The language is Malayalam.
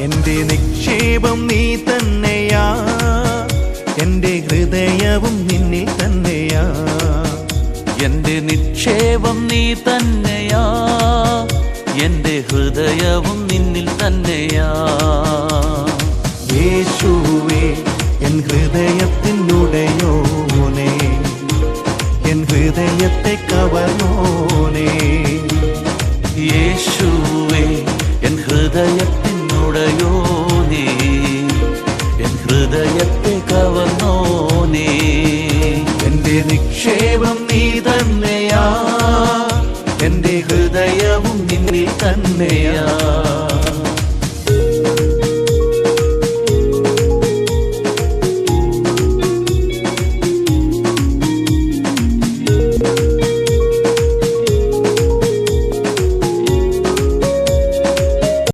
എന്റെ നിക്ഷേപം നീ തന്നെയാ, എന്റെ ഹൃദയവും നിന്നിൽ തന്നെയാ. എന്റെ നിക്ഷേപം നീ തന്നെയാ, എന്റെ ഹൃദയവും നിന്നിൽ തന്നെയാ. യേശുവേ എൻ ഹൃദയത്തിനുടയോനേ, എൻ ഹൃദയത്തെ കവർന്നോനേ. യേശുവേ എൻ ഹൃദയത്തെ